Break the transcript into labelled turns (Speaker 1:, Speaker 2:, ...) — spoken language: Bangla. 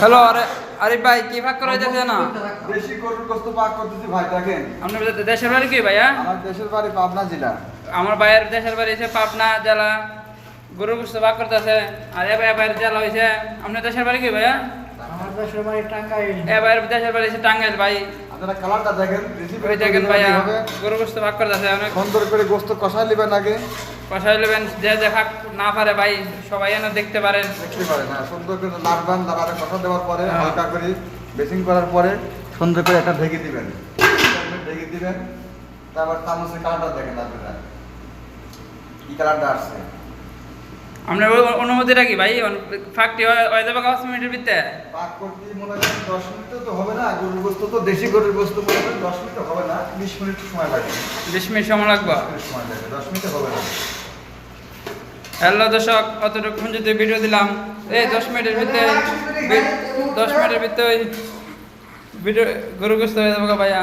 Speaker 1: হ্যালো আরিফ ভাই কি ভাগ করা যাচ্ছে না?
Speaker 2: দেশি গরুর গোশত পাক করতেছি ভাই, দেখেন।
Speaker 1: আপনার দেশের বাড়ি কি ভাইয়া?
Speaker 2: আমার দেশের বাড়ি পাবনা জেলা।
Speaker 1: আমার ভাইয়ের দেশের বাড়ি হচ্ছে পাবনা জেলা। গরুর গোশত ভাগ করতেছে। আর এ ভাইয়ের জেলা হয়েছে। আপনার দেশের বাড়ি কি ভাইয়া?
Speaker 3: আমার দেশের বাড়ি টাঙ্গাইল।
Speaker 1: এ ভাইয়ের দেশের বাড়ি হচ্ছে টাঙ্গাইল ভাই।
Speaker 2: আপনারা কালারটা দেখেন,
Speaker 1: ওই দেখেন ভাইয়া গরুর গোশত ভাগ করতেছে অনেক
Speaker 2: সুন্দর করে গোশত কষাই নেবেন আগে।
Speaker 1: কষাই নেবেন, যে যে ভাগ না পারে ভাই সবাই এনে দেখতে পারেন।
Speaker 2: দেখতে পারেন, হ্যাঁ, সুন্দর করে নাড়বেন। তারপরে কষা দেওয়ার পরে হালকা করে বেসিং করার পরে সুন্দর করে একটা ঢেকে দিবেন। ঢেকে দিবেন, তারপর চামচের কালারটা দেখেন আপনারা কি কালারটা আসছে।
Speaker 1: আপনার অনুমতিটা কি ভাই? ফাঁকটি হয়ে যাবে 5 মিনিটের ভিতরে?
Speaker 2: পাক করতে মনে করেন 10 মিনিট তো হবে না। গরুর গোশত তো দেশি গরুর গোশত মনে করেন 10 মিনিট হবে না, 20 মিনিট সময় লাগে।
Speaker 1: 20 মিনিট সময় লাগবে।
Speaker 2: 20 মিনিট সময় লাগে, 10 মিনিট হবে না।
Speaker 1: হ্যালো দর্শক, অতটুকু যদি ভিডিও দিলাম এই 10 মিনিটের ভিতরে 10 মিনিটের ভিতরে ভিডিও গরু গোশত হয়ে যাবে ভাইয়া।